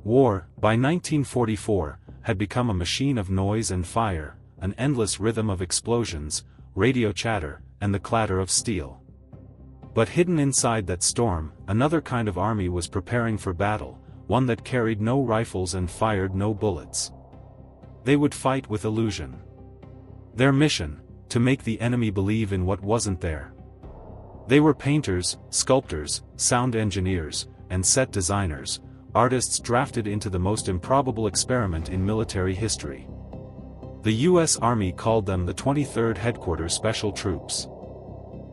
War, by 1944, had become a machine of noise and fire, an endless rhythm of explosions, radio chatter, and the clatter of steel. But hidden inside that storm, another kind of army was preparing for battle, one that carried no rifles and fired no bullets. They would fight with illusion. Their mission: to make the enemy believe in what wasn't there. They were painters, sculptors, sound engineers, and set designers, artists drafted into the most improbable experiment in military history. The U.S. Army called them the 23rd Headquarters Special Troops.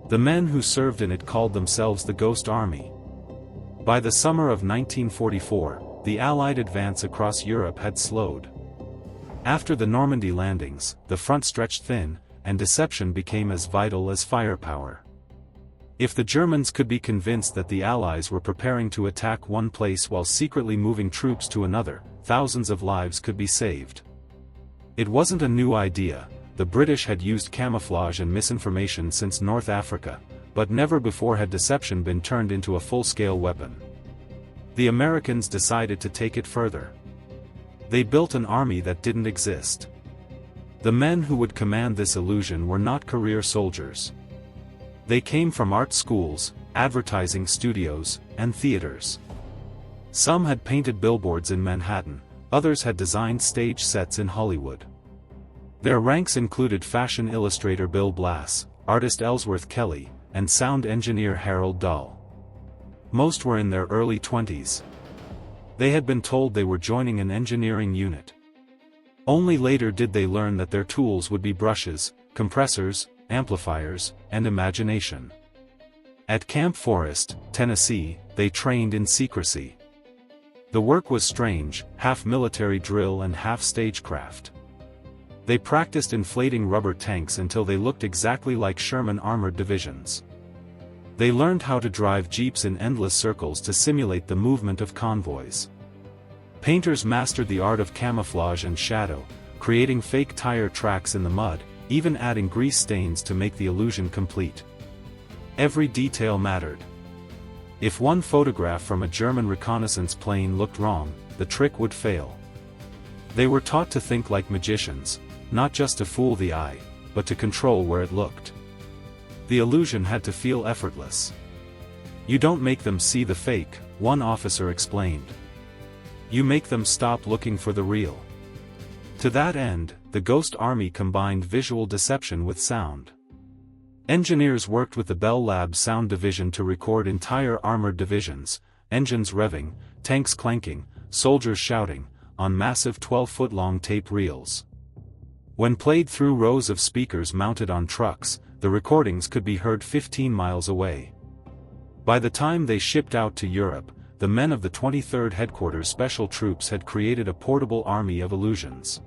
The men who served in it called themselves the Ghost Army. By the summer of 1944, the Allied advance across Europe had slowed. After the Normandy landings, the front stretched thin, and deception became as vital as firepower. If the Germans could be convinced that the Allies were preparing to attack one place while secretly moving troops to another, thousands of lives could be saved. It wasn't a new idea. The British had used camouflage and misinformation since North Africa, but never before had deception been turned into a full-scale weapon. The Americans decided to take it further. They built an army that didn't exist. The men who would command this illusion were not career soldiers. They came from art schools, advertising studios, and theaters. Some had painted billboards in Manhattan, others had designed stage sets in Hollywood. Their ranks included fashion illustrator Bill Blass, artist Ellsworth Kelly, and sound engineer Harold Dahl. Most were in their early 20s. They had been told they were joining an engineering unit. Only later did they learn that their tools would be brushes, compressors, amplifiers, and imagination. At Camp Forest, Tennessee, they trained in secrecy. The work was strange, half military drill and half stagecraft. They practiced inflating rubber tanks until they looked exactly like Sherman armored divisions. They learned how to drive jeeps in endless circles to simulate the movement of convoys. Painters mastered the art of camouflage and shadow, creating fake tire tracks in the mud, even adding grease stains to make the illusion complete. Every detail mattered. If one photograph from a German reconnaissance plane looked wrong, the trick would fail. They were taught to think like magicians, not just to fool the eye, but to control where it looked. The illusion had to feel effortless. You don't make them see the fake, one officer explained. You make them stop looking for the real. To that end, the Ghost Army combined visual deception with sound. Engineers worked with the Bell Labs sound division to record entire armored divisions, engines revving, tanks clanking, soldiers shouting, on massive 12-foot-long tape reels. When played through rows of speakers mounted on trucks, the recordings could be heard 15 miles away. By the time they shipped out to Europe, the men of the 23rd Headquarters Special Troops had created a portable army of illusions.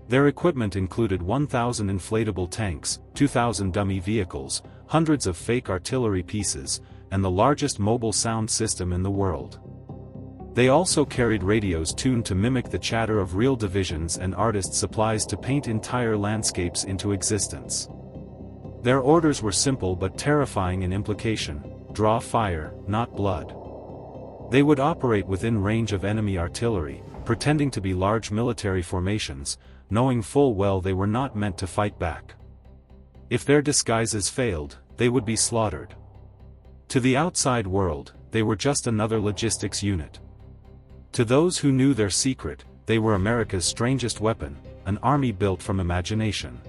Their equipment included 1,000 inflatable tanks, 2,000 dummy vehicles, hundreds of fake artillery pieces, and the largest mobile sound system in the world. They also carried radios tuned to mimic the chatter of real divisions and artist supplies to paint entire landscapes into existence. Their orders were simple but terrifying in implication: draw fire, not blood. They would operate within range of enemy artillery, pretending to be large military formations, knowing full well they were not meant to fight back. If their disguises failed, they would be slaughtered. To the outside world, they were just another logistics unit. To those who knew their secret, they were America's strangest weapon, an army built from imagination.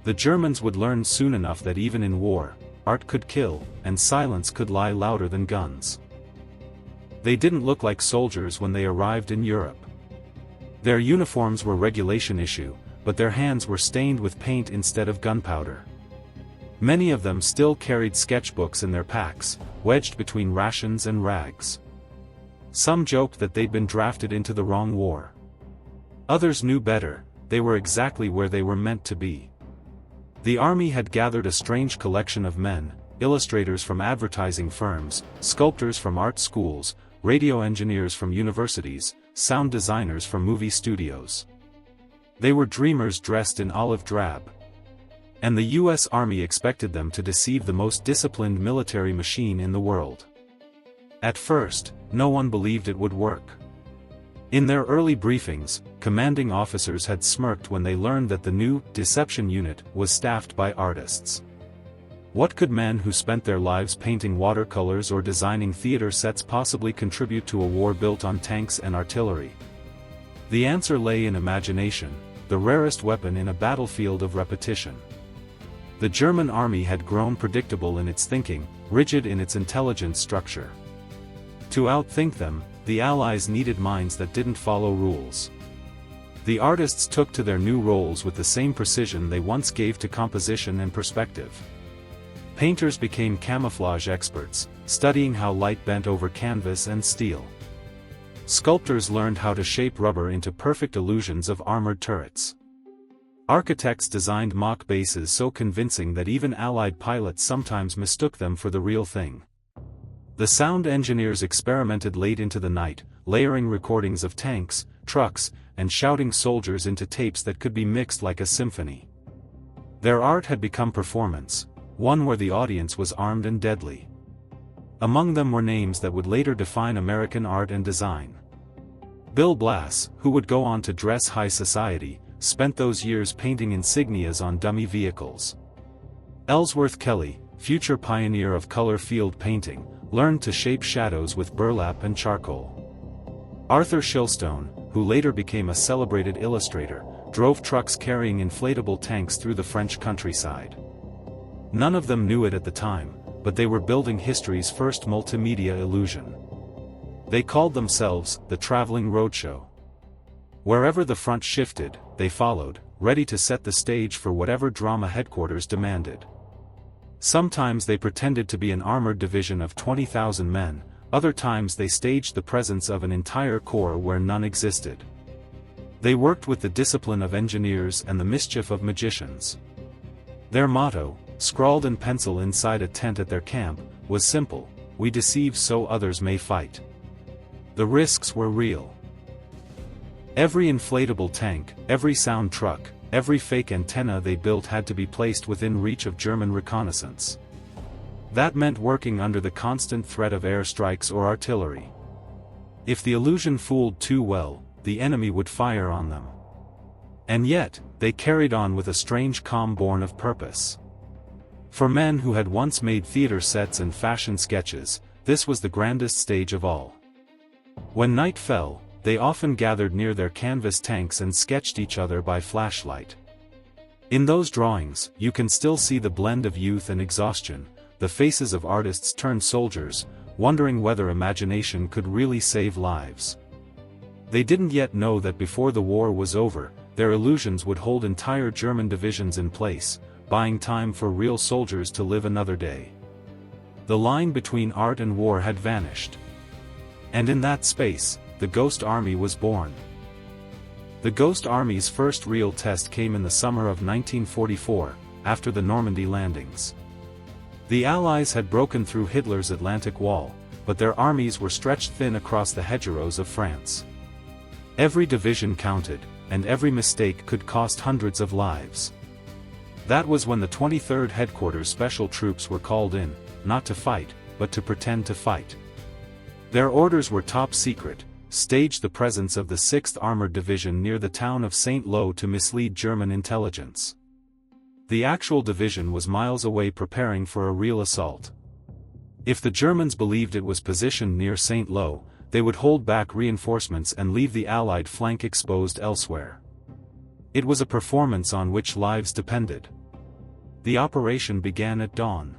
The Germans would learn soon enough that even in war, art could kill, and silence could lie louder than guns. They didn't look like soldiers when they arrived in Europe. Their uniforms were regulation issue, but their hands were stained with paint instead of gunpowder. Many of them still carried sketchbooks in their packs, wedged between rations and rags. Some joked that they'd been drafted into the wrong war. Others knew better, they were exactly where they were meant to be. The army had gathered a strange collection of men, illustrators from advertising firms, sculptors from art schools, radio engineers from universities, sound designers from movie studios. They were dreamers dressed in olive drab. And the U.S. Army expected them to deceive the most disciplined military machine in the world. At first, no one believed it would work. In their early briefings, commanding officers had smirked when they learned that the new deception unit was staffed by artists. What could men who spent their lives painting watercolors or designing theater sets possibly contribute to a war built on tanks and artillery? The answer lay in imagination, the rarest weapon in a battlefield of repetition. The German army had grown predictable in its thinking, rigid in its intelligence structure. To outthink them, the Allies needed minds that didn't follow rules. The artists took to their new roles with the same precision they once gave to composition and perspective. Painters became camouflage experts, studying how light bent over canvas and steel. Sculptors learned how to shape rubber into perfect illusions of armored turrets. Architects designed mock bases so convincing that even Allied pilots sometimes mistook them for the real thing. The sound engineers experimented late into the night, layering recordings of tanks, trucks, and shouting soldiers into tapes that could be mixed like a symphony. Their art had become performance, one where the audience was armed and deadly. Among them were names that would later define American art and design. Bill Blass, who would go on to dress high society, spent those years painting insignias on dummy vehicles. Ellsworth Kelly, future pioneer of color field painting, learned to shape shadows with burlap and charcoal. Arthur Shilstone, who later became a celebrated illustrator, drove trucks carrying inflatable tanks through the French countryside. None of them knew it at the time, but they were building history's first multimedia illusion. They called themselves the Traveling Roadshow. Wherever the front shifted, they followed, ready to set the stage for whatever drama headquarters demanded. Sometimes they pretended to be an armored division of 20,000 men, other times they staged the presence of an entire corps where none existed. They worked with the discipline of engineers and the mischief of magicians. Their motto, scrawled in pencil inside a tent at their camp, was simple: we deceive so others may fight. The risks were real. Every inflatable tank, every sound truck, every fake antenna they built had to be placed within reach of German reconnaissance. That meant working under the constant threat of airstrikes or artillery. If the illusion fooled too well, the enemy would fire on them. And yet, they carried on with a strange calm born of purpose. For men who had once made theater sets and fashion sketches, this was the grandest stage of all. When night fell, they often gathered near their canvas tanks and sketched each other by flashlight. In those drawings, you can still see the blend of youth and exhaustion, the faces of artists turned soldiers, wondering whether imagination could really save lives. They didn't yet know that before the war was over, their illusions would hold entire German divisions in place, buying time for real soldiers to live another day. The line between art and war had vanished. And in that space, the Ghost Army was born. The Ghost Army's first real test came in the summer of 1944, after the Normandy landings. The Allies had broken through Hitler's Atlantic Wall, but their armies were stretched thin across the hedgerows of France. Every division counted, and every mistake could cost hundreds of lives. That was when the 23rd Headquarters Special Troops were called in, not to fight, but to pretend to fight. Their orders were top secret: stage the presence of the 6th Armored Division near the town of St. Lo to mislead German intelligence. The actual division was miles away preparing for a real assault. If the Germans believed it was positioned near St. Lo, they would hold back reinforcements and leave the Allied flank exposed elsewhere. It was a performance on which lives depended. The operation began at dawn.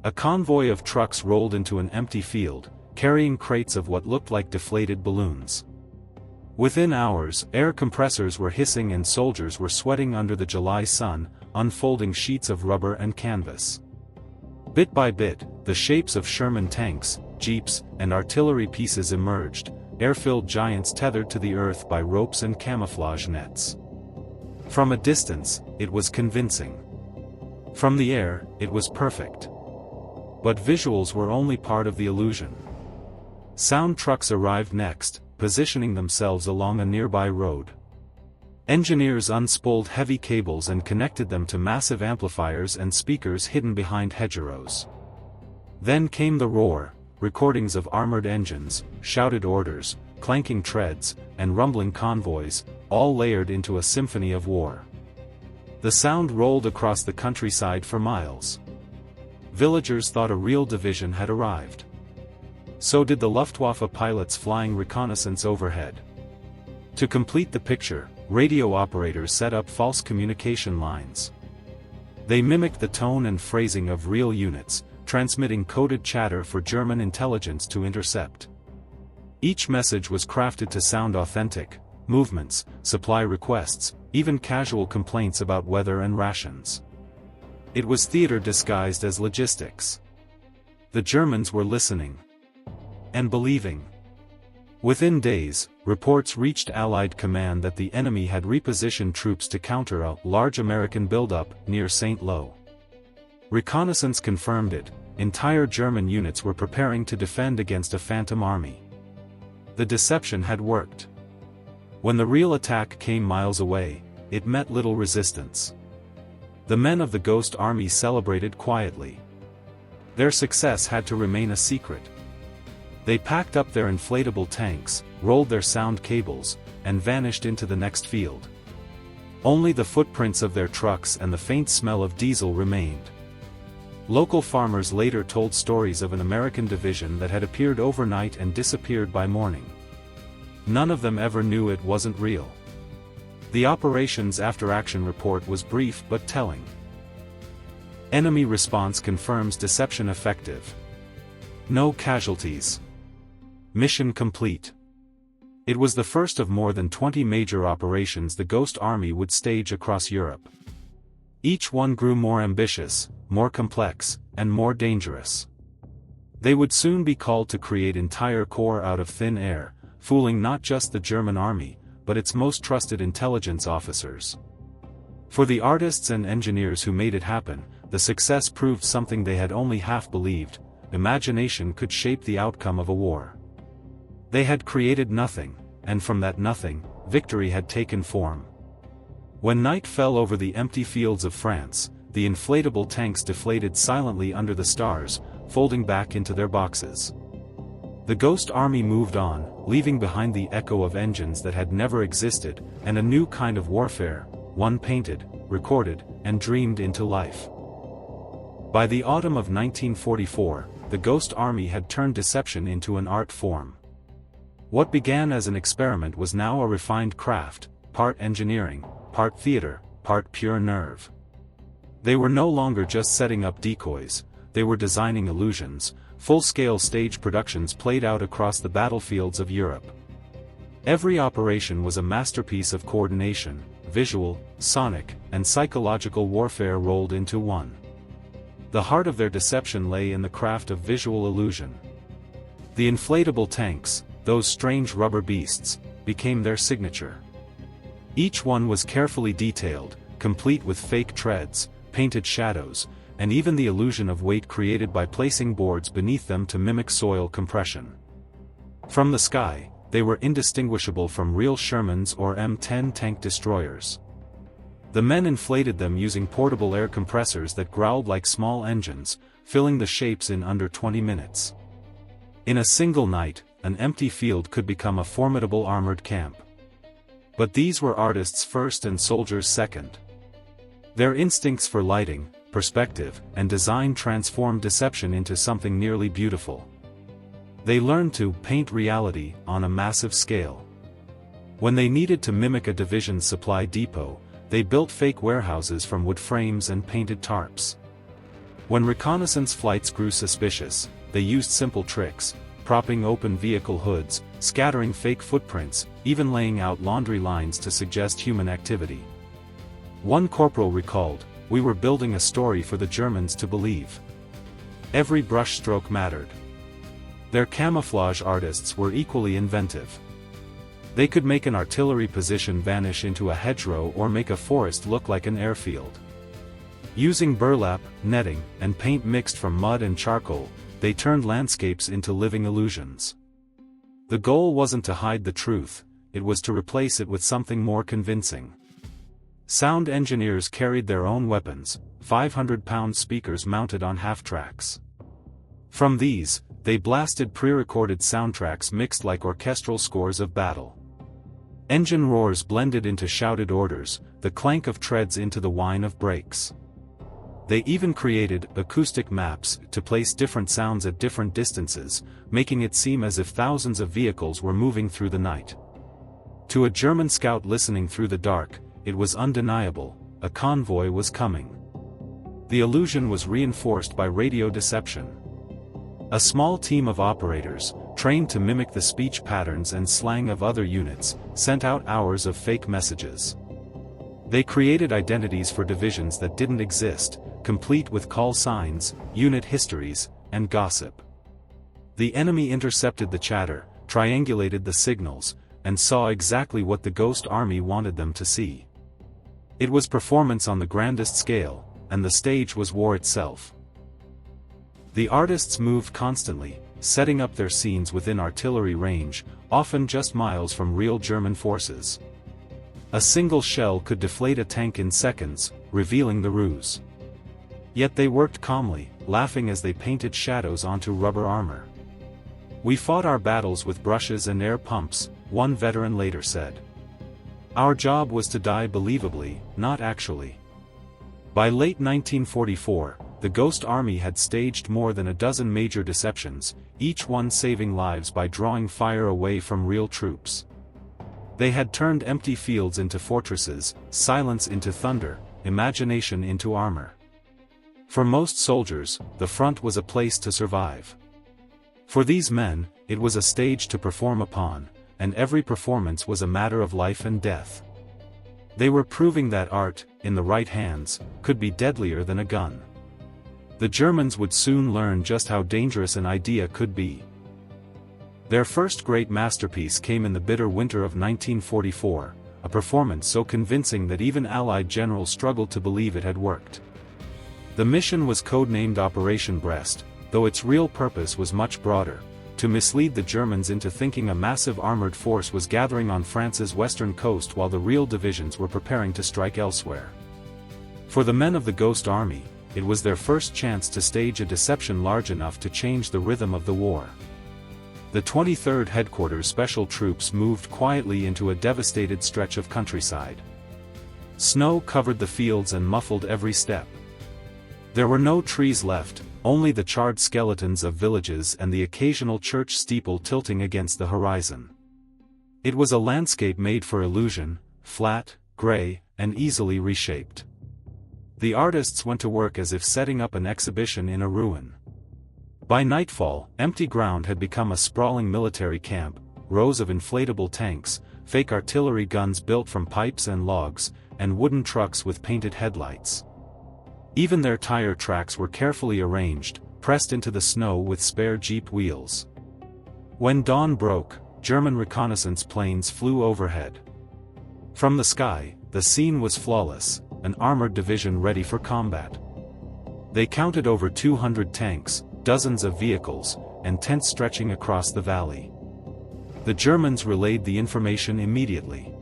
A convoy of trucks rolled into an empty field, carrying crates of what looked like deflated balloons. Within hours, air compressors were hissing and soldiers were sweating under the July sun, unfolding sheets of rubber and canvas. Bit by bit, the shapes of Sherman tanks, jeeps, and artillery pieces emerged, air-filled giants tethered to the earth by ropes and camouflage nets. From a distance, it was convincing. From the air, it was perfect. But visuals were only part of the illusion. Sound trucks arrived next, positioning themselves along a nearby road. Engineers unspooled heavy cables and connected them to massive amplifiers and speakers hidden behind hedgerows. Then came the roar, recordings of armored engines, shouted orders, clanking treads, and rumbling convoys, all layered into a symphony of war. The sound rolled across the countryside for miles. Villagers thought a real division had arrived. So did the Luftwaffe pilots flying reconnaissance overhead. To complete the picture, radio operators set up false communication lines. They mimicked the tone and phrasing of real units, transmitting coded chatter for German intelligence to intercept. Each message was crafted to sound authentic: movements, supply requests, even casual complaints about weather and rations. It was theater disguised as logistics. The Germans were listening. And believing. Within days, reports reached Allied command that the enemy had repositioned troops to counter a large American buildup near St. Lo. Reconnaissance confirmed it. Entire German units were preparing to defend against a phantom army. The deception had worked. When the real attack came miles away, it met little resistance. The men of the Ghost Army celebrated quietly. Their success had to remain a secret. They packed up their inflatable tanks, rolled their sound cables, and vanished into the next field. Only the footprints of their trucks and the faint smell of diesel remained. Local farmers later told stories of an American division that had appeared overnight and disappeared by morning. None of them ever knew it wasn't real. The operations after-action report was brief but telling. Enemy response confirms deception effective. No casualties. Mission complete. It was the first of more than 20 major operations the Ghost Army would stage across Europe. Each one grew more ambitious, more complex, and more dangerous. They would soon be called to create entire corps out of thin air, fooling not just the German army, but its most trusted intelligence officers. For the artists and engineers who made it happen, the success proved something they had only half believed: imagination could shape the outcome of a war. They had created nothing, and from that nothing, victory had taken form. When night fell over the empty fields of France, the inflatable tanks deflated silently under the stars, folding back into their boxes. The Ghost Army moved on, leaving behind the echo of engines that had never existed, and a new kind of warfare, one painted, recorded, and dreamed into life. By the autumn of 1944, the Ghost Army had turned deception into an art form. What began as an experiment was now a refined craft, part engineering, part theater, part pure nerve. They were no longer just setting up decoys, they were designing illusions, full-scale stage productions played out across the battlefields of Europe. Every operation was a masterpiece of coordination, visual, sonic, and psychological warfare rolled into one. The heart of their deception lay in the craft of visual illusion. The inflatable tanks, those strange rubber beasts, became their signature. Each one was carefully detailed, complete with fake treads, painted shadows, and even the illusion of weight created by placing boards beneath them to mimic soil compression. From the sky, they were indistinguishable from real Shermans or M10 tank destroyers. The men inflated them using portable air compressors that growled like small engines, filling the shapes in under 20 minutes. In a single night, an empty field could become a formidable armored camp. But these were artists first and soldiers second. Their instincts for lighting, perspective, and design transformed deception into something nearly beautiful. They learned to paint reality on a massive scale. When they needed to mimic a division's supply depot, they built fake warehouses from wood frames and painted tarps. When reconnaissance flights grew suspicious, they used simple tricks, propping open vehicle hoods, scattering fake footprints, even laying out laundry lines to suggest human activity. One corporal recalled, "We were building a story for the Germans to believe." Every brushstroke mattered. Their camouflage artists were equally inventive. They could make an artillery position vanish into a hedgerow or make a forest look like an airfield. Using burlap, netting, and paint mixed from mud and charcoal, they turned landscapes into living illusions. The goal wasn't to hide the truth, it was to replace it with something more convincing. Sound engineers carried their own weapons, 500-pound speakers mounted on half-tracks. From these, they blasted pre-recorded soundtracks mixed like orchestral scores of battle. Engine roars blended into shouted orders, the clank of treads into the whine of brakes. They even created acoustic maps to place different sounds at different distances, making it seem as if thousands of vehicles were moving through the night. To a German scout listening through the dark, it was undeniable, a convoy was coming. The illusion was reinforced by radio deception. A small team of operators, trained to mimic the speech patterns and slang of other units, sent out hours of fake messages. They created identities for divisions that didn't exist, complete with call signs, unit histories, and gossip. The enemy intercepted the chatter, triangulated the signals, and saw exactly what the Ghost Army wanted them to see. It was performance on the grandest scale, and the stage was war itself. The artists moved constantly, setting up their scenes within artillery range, often just miles from real German forces. A single shell could deflate a tank in seconds, revealing the ruse. Yet they worked calmly, laughing as they painted shadows onto rubber armor. "We fought our battles with brushes and air pumps," one veteran later said. "Our job was to die believably, not actually." By late 1944, the Ghost Army had staged more than a dozen major deceptions, each one saving lives by drawing fire away from real troops. They had turned empty fields into fortresses, silence into thunder, imagination into armor. For most soldiers, the front was a place to survive. For these men, it was a stage to perform upon, and every performance was a matter of life and death. They were proving that art, in the right hands, could be deadlier than a gun. The Germans would soon learn just how dangerous an idea could be. Their first great masterpiece came in the bitter winter of 1944, a performance so convincing that even Allied generals struggled to believe it had worked. The mission was codenamed Operation Brest, though its real purpose was much broader: to mislead the Germans into thinking a massive armored force was gathering on France's western coast while the real divisions were preparing to strike elsewhere. For the men of the Ghost Army, it was their first chance to stage a deception large enough to change the rhythm of the war. The 23rd Headquarters Special Troops moved quietly into a devastated stretch of countryside. Snow covered the fields and muffled every step. There were no trees left, only the charred skeletons of villages and the occasional church steeple tilting against the horizon. It was a landscape made for illusion, flat, gray, and easily reshaped. The artists went to work as if setting up an exhibition in a ruin. By nightfall, empty ground had become a sprawling military camp, rows of inflatable tanks, fake artillery guns built from pipes and logs, and wooden trucks with painted headlights. Even their tire tracks were carefully arranged, pressed into the snow with spare Jeep wheels. When dawn broke, German reconnaissance planes flew overhead. From the sky, the scene was flawless, an armored division ready for combat. They counted over 200 tanks, dozens of vehicles, and tents stretching across the valley. The Germans relayed the information immediately.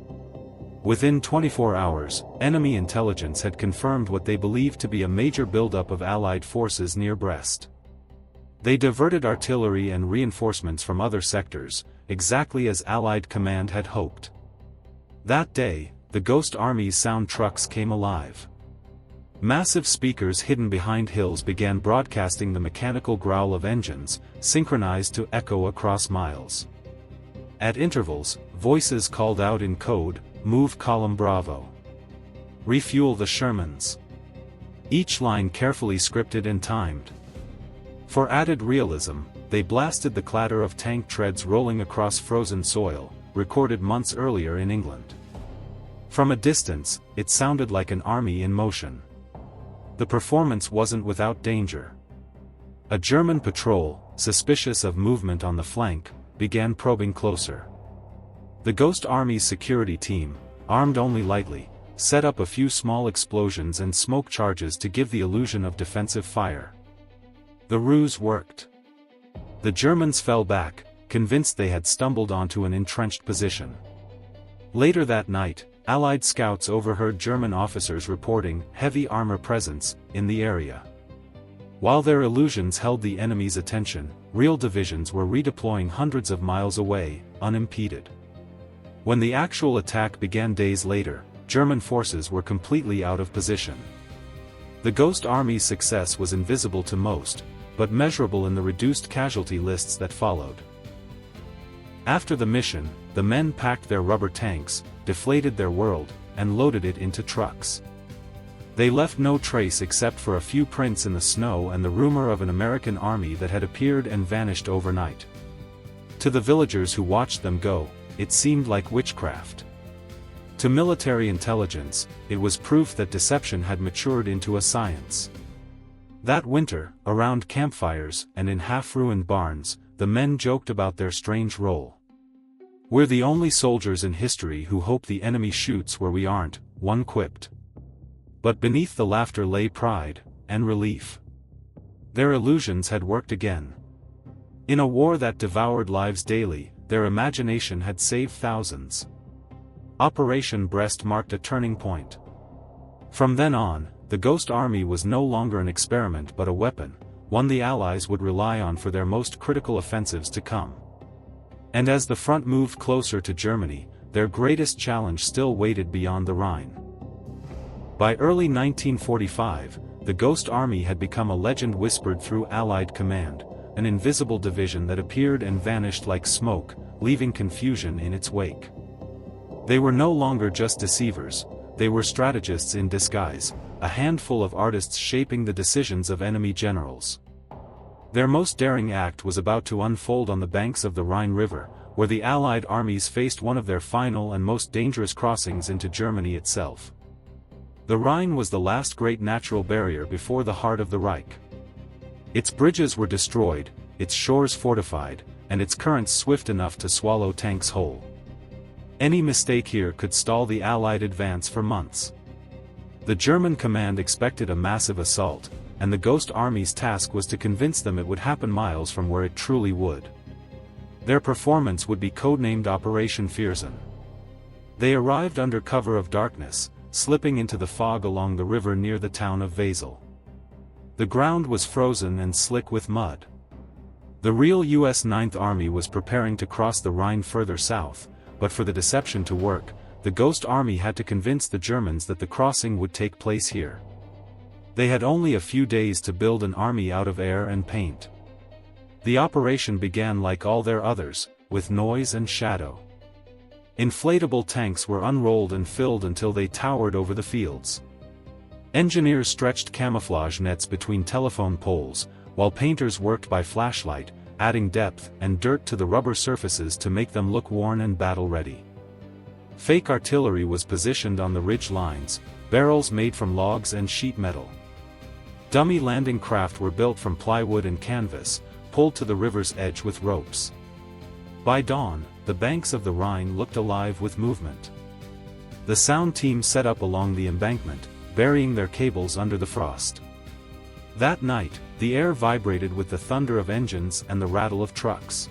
Within 24 hours, enemy intelligence had confirmed what they believed to be a major buildup of Allied forces near Brest. They diverted artillery and reinforcements from other sectors, exactly as Allied command had hoped. That day, the Ghost Army's sound trucks came alive. Massive speakers hidden behind hills began broadcasting the mechanical growl of engines, synchronized to echo across miles. At intervals, voices called out in code, "Move column Bravo. Refuel the Shermans." Each line carefully scripted and timed. For added realism, they blasted the clatter of tank treads rolling across frozen soil, recorded months earlier in England. From a distance, it sounded like an army in motion. The performance wasn't without danger. A German patrol, suspicious of movement on the flank, began probing closer. The Ghost Army's security team, armed only lightly, set up a few small explosions and smoke charges to give the illusion of defensive fire. The ruse worked. The Germans fell back, convinced they had stumbled onto an entrenched position. Later that night, Allied scouts overheard German officers reporting heavy armor presence in the area. While their illusions held the enemy's attention, real divisions were redeploying hundreds of miles away, unimpeded. When the actual attack began days later, German forces were completely out of position. The Ghost Army's success was invisible to most, but measurable in the reduced casualty lists that followed. After the mission, the men packed their rubber tanks, deflated their world, and loaded it into trucks. They left no trace except for a few prints in the snow and the rumor of an American army that had appeared and vanished overnight. To the villagers who watched them go, it seemed like witchcraft. To military intelligence, it was proof that deception had matured into a science. That winter, around campfires and in half-ruined barns, the men joked about their strange role. "We're the only soldiers in history who hope the enemy shoots where we aren't," one quipped. But beneath the laughter lay pride and relief. Their illusions had worked again. In a war that devoured lives daily, their imagination had saved thousands. Operation Brest marked a turning point. From then on, the Ghost Army was no longer an experiment but a weapon, one the Allies would rely on for their most critical offensives to come. And as the front moved closer to Germany, their greatest challenge still waited beyond the Rhine. By early 1945, the Ghost Army had become a legend whispered through Allied command, an invisible division that appeared and vanished like smoke, leaving confusion in its wake. They were no longer just deceivers, they were strategists in disguise, a handful of artists shaping the decisions of enemy generals. Their most daring act was about to unfold on the banks of the Rhine River, where the Allied armies faced one of their final and most dangerous crossings into Germany itself. The Rhine was the last great natural barrier before the heart of the Reich. Its bridges were destroyed, its shores fortified, and its currents swift enough to swallow tanks whole. Any mistake here could stall the Allied advance for months. The German command expected a massive assault, and the Ghost Army's task was to convince them it would happen miles from where it truly would. Their performance would be codenamed Operation Viersen. They arrived under cover of darkness, slipping into the fog along the river near the town of Wesel. The ground was frozen and slick with mud. The real U.S. Ninth Army was preparing to cross the Rhine further south, but for the deception to work, the Ghost Army had to convince the Germans that the crossing would take place here. They had only a few days to build an army out of air and paint. The operation began like all their others, with noise and shadow. Inflatable tanks were unrolled and filled until they towered over the fields. Engineers stretched camouflage nets between telephone poles, while painters worked by flashlight, adding depth and dirt to the rubber surfaces to make them look worn and battle-ready. Fake artillery was positioned on the ridge lines, barrels made from logs and sheet metal. Dummy landing craft were built from plywood and canvas, pulled to the river's edge with ropes. By dawn, the banks of the Rhine looked alive with movement. The sound team set up along the embankment, burying their cables under the frost. That night, the air vibrated with the thunder of engines and the rattle of trucks.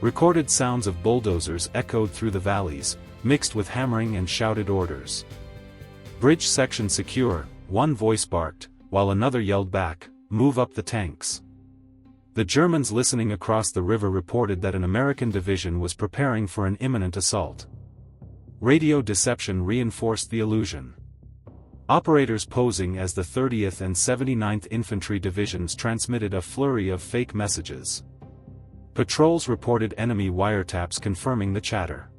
Recorded sounds of bulldozers echoed through the valleys, mixed with hammering and shouted orders. "Bridge section secure," one voice barked, while another yelled back, "Move up the tanks." The Germans listening across the river reported that an American division was preparing for an imminent assault. Radio deception reinforced the illusion. Operators posing as the 30th and 79th Infantry Divisions transmitted a flurry of fake messages. Patrols reported enemy wiretaps confirming the chatter.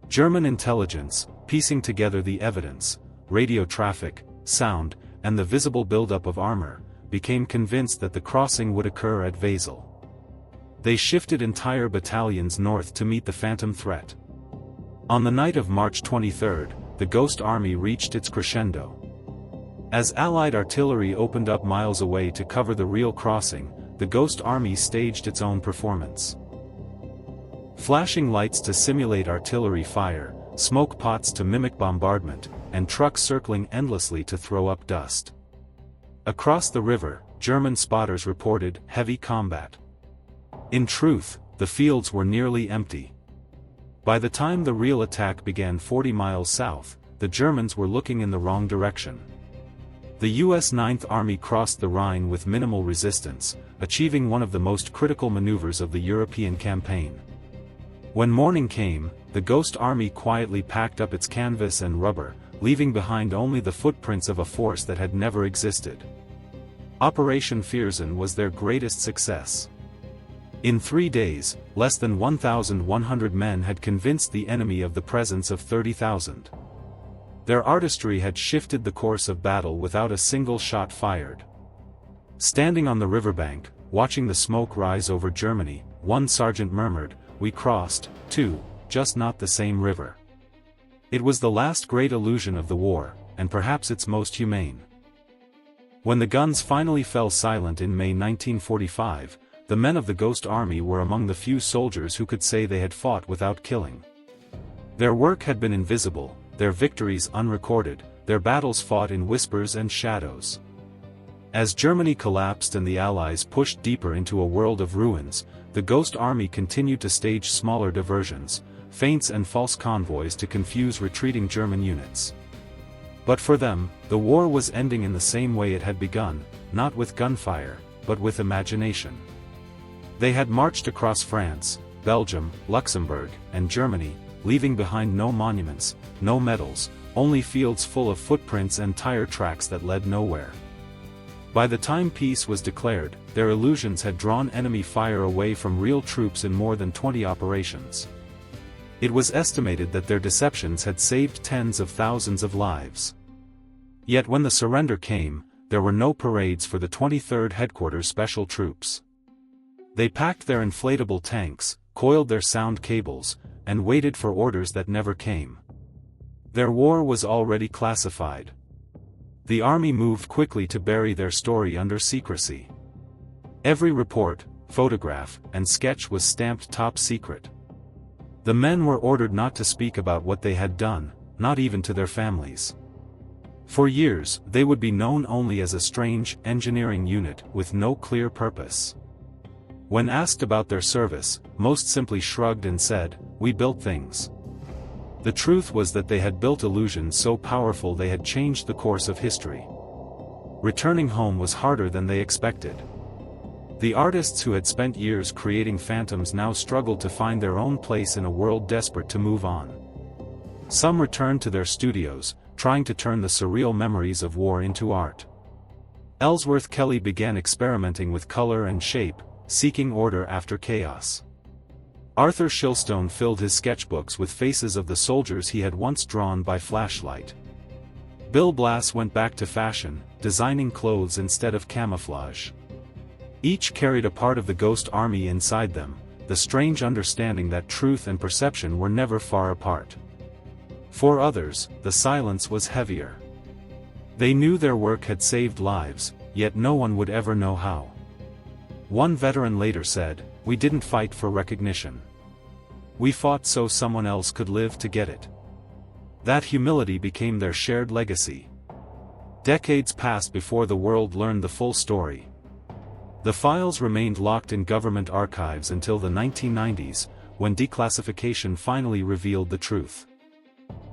German intelligence, piecing together the evidence, radio traffic, sound, and the visible buildup of armor, became convinced that the crossing would occur at Wesel. They shifted entire battalions north to meet the phantom threat. On the night of March 23, the Ghost Army reached its crescendo. As Allied artillery opened up miles away to cover the real crossing, the Ghost Army staged its own performance. Flashing lights to simulate artillery fire, smoke pots to mimic bombardment, and trucks circling endlessly to throw up dust. Across the river, German spotters reported heavy combat. In truth, the fields were nearly empty. By the time the real attack began 40 miles south, the Germans were looking in the wrong direction. The U.S. Ninth Army crossed the Rhine with minimal resistance, achieving one of the most critical maneuvers of the European campaign. When morning came, the Ghost Army quietly packed up its canvas and rubber, leaving behind only the footprints of a force that had never existed. Operation Vierzen was their greatest success. In 3 days, less than 1,100 men had convinced the enemy of the presence of 30,000. Their artistry had shifted the course of battle without a single shot fired. Standing on the riverbank, watching the smoke rise over Germany, one sergeant murmured, "We crossed, too, just not the same river." It was the last great illusion of the war, and perhaps its most humane. When the guns finally fell silent in May 1945, the men of the Ghost Army were among the few soldiers who could say they had fought without killing. Their work had been invisible, their victories unrecorded, their battles fought in whispers and shadows. As Germany collapsed and the Allies pushed deeper into a world of ruins, the Ghost Army continued to stage smaller diversions, feints and false convoys to confuse retreating German units. But for them, the war was ending in the same way it had begun, not with gunfire, but with imagination. They had marched across France, Belgium, Luxembourg, and Germany, leaving behind no monuments, no medals, only fields full of footprints and tire tracks that led nowhere. By the time peace was declared, their illusions had drawn enemy fire away from real troops in more than 20 operations. It was estimated that their deceptions had saved tens of thousands of lives. Yet when the surrender came, there were no parades for the 23rd Headquarters Special Troops. They packed their inflatable tanks, coiled their sound cables, and waited for orders that never came. Their war was already classified. The army moved quickly to bury their story under secrecy. Every report, photograph, and sketch was stamped top secret. The men were ordered not to speak about what they had done, not even to their families. For years, they would be known only as a strange, engineering unit with no clear purpose. When asked about their service, most simply shrugged and said, "We built things." The truth was that they had built illusions so powerful they had changed the course of history. Returning home was harder than they expected. The artists who had spent years creating phantoms now struggled to find their own place in a world desperate to move on. Some returned to their studios, trying to turn the surreal memories of war into art. Ellsworth Kelly began experimenting with color and shape, seeking order after chaos. Arthur Shilstone filled his sketchbooks with faces of the soldiers he had once drawn by flashlight. Bill Blass went back to fashion, designing clothes instead of camouflage. Each carried a part of the Ghost Army inside them, the strange understanding that truth and perception were never far apart. For others, the silence was heavier. They knew their work had saved lives, yet no one would ever know how. One veteran later said, "We didn't fight for recognition. We fought so someone else could live to get it." That humility became their shared legacy. Decades passed before the world learned the full story. The files remained locked in government archives until the 1990s, when declassification finally revealed the truth.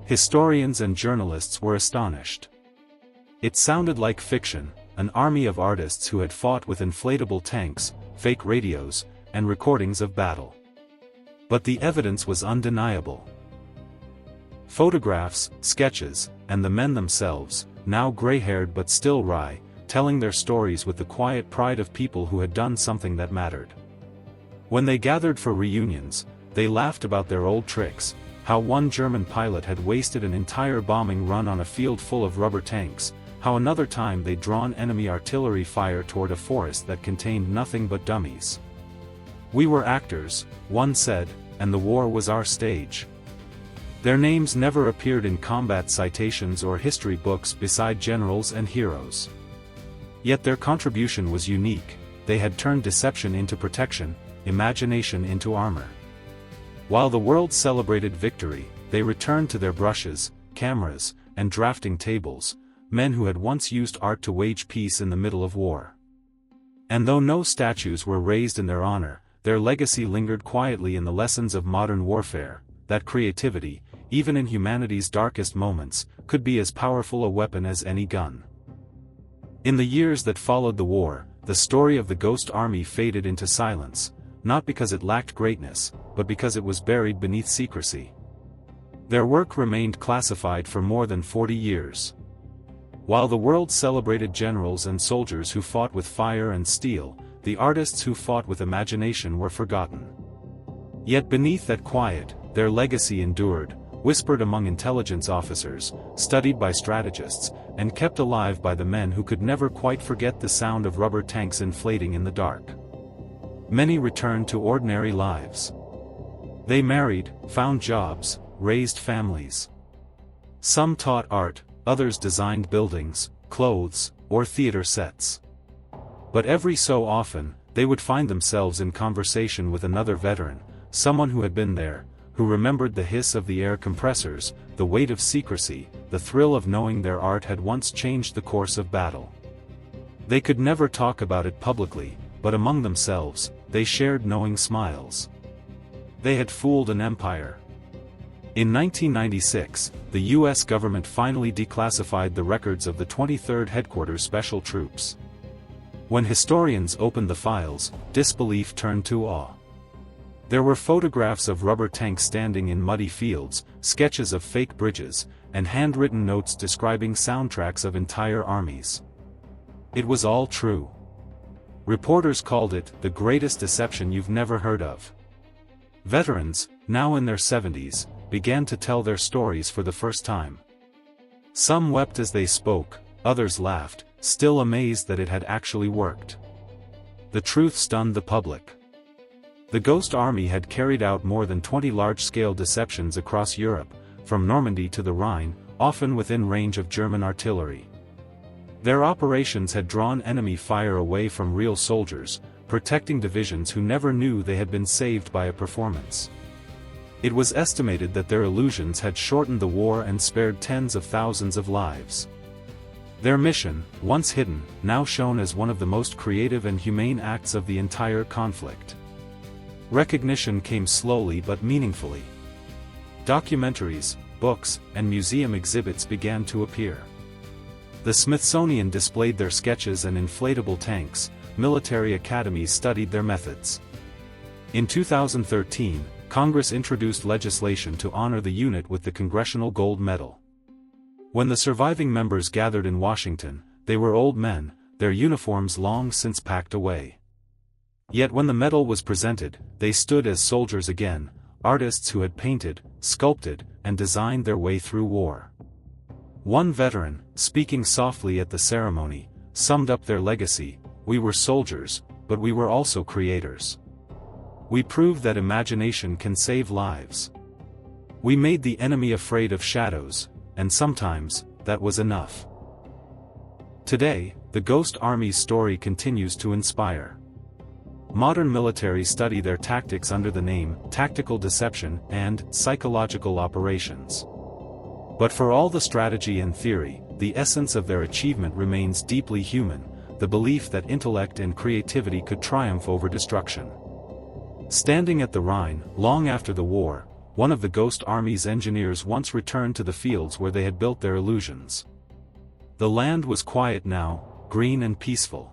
Historians and journalists were astonished. It sounded like fiction, an army of artists who had fought with inflatable tanks, fake radios, and recordings of battle. But the evidence was undeniable. Photographs, sketches, and the men themselves, now gray-haired but still wry, telling their stories with the quiet pride of people who had done something that mattered. When they gathered for reunions, they laughed about their old tricks, how one German pilot had wasted an entire bombing run on a field full of rubber tanks, how another time they'd drawn enemy artillery fire toward a forest that contained nothing but dummies. "We were actors," one said, "and the war was our stage." Their names never appeared in combat citations or history books beside generals and heroes. Yet their contribution was unique. They had turned deception into protection, imagination into armor. While the world celebrated victory, they returned to their brushes, cameras, and drafting tables, men who had once used art to wage peace in the middle of war. And though no statues were raised in their honor, their legacy lingered quietly in the lessons of modern warfare, that creativity, even in humanity's darkest moments, could be as powerful a weapon as any gun. In the years that followed the war, the story of the Ghost Army faded into silence, not because it lacked greatness, but because it was buried beneath secrecy. Their work remained classified for more than 40 years. While the world celebrated generals and soldiers who fought with fire and steel, the artists who fought with imagination were forgotten. Yet beneath that quiet, their legacy endured, whispered among intelligence officers, studied by strategists, and kept alive by the men who could never quite forget the sound of rubber tanks inflating in the dark. Many returned to ordinary lives. They married, found jobs, raised families. Some taught art, others designed buildings, clothes, or theater sets. But every so often, they would find themselves in conversation with another veteran, someone who had been there, who remembered the hiss of the air compressors, the weight of secrecy, the thrill of knowing their art had once changed the course of battle. They could never talk about it publicly, but among themselves, they shared knowing smiles. They had fooled an empire. In 1996, the U.S. government finally declassified the records of the 23rd Headquarters Special Troops. When historians opened the files, disbelief turned to awe. There were photographs of rubber tanks standing in muddy fields, sketches of fake bridges, and handwritten notes describing soundtracks of entire armies. It was all true. Reporters called it the greatest deception you've never heard of. Veterans, now in their 70s, began to tell their stories for the first time. Some wept as they spoke, others laughed, still amazed that it had actually worked. The truth stunned the public. The Ghost Army had carried out more than 20 large-scale deceptions across Europe, from Normandy to the Rhine, often within range of German artillery. Their operations had drawn enemy fire away from real soldiers, protecting divisions who never knew they had been saved by a performance. It was estimated that their illusions had shortened the war and spared tens of thousands of lives. Their mission, once hidden, now shown as one of the most creative and humane acts of the entire conflict. Recognition came slowly but meaningfully. Documentaries, books, and museum exhibits began to appear. The Smithsonian displayed their sketches and inflatable tanks, military academies studied their methods. In 2013, Congress introduced legislation to honor the unit with the Congressional Gold Medal. When the surviving members gathered in Washington, they were old men, their uniforms long since packed away. Yet when the medal was presented, they stood as soldiers again, artists who had painted, sculpted, and designed their way through war. One veteran, speaking softly at the ceremony, summed up their legacy: "We were soldiers, but we were also creators. We proved that imagination can save lives. We made the enemy afraid of shadows, and sometimes, that was enough." Today, the Ghost Army's story continues to inspire. Modern militaries study their tactics under the name tactical deception and psychological operations. But for all the strategy and theory, the essence of their achievement remains deeply human, the belief that intellect and creativity could triumph over destruction. Standing at the Rhine, long after the war, one of the Ghost Army's engineers once returned to the fields where they had built their illusions. The land was quiet now, green and peaceful.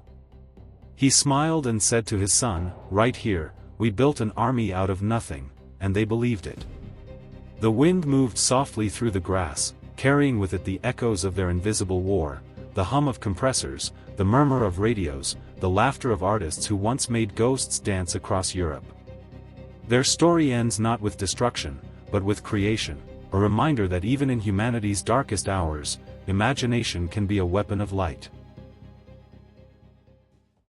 He smiled and said to his son, "Right here, we built an army out of nothing," and they believed it. The wind moved softly through the grass, carrying with it the echoes of their invisible war, the hum of compressors, the murmur of radios, the laughter of artists who once made ghosts dance across Europe. Their story ends not with destruction, but with creation, a reminder that even in humanity's darkest hours, imagination can be a weapon of light.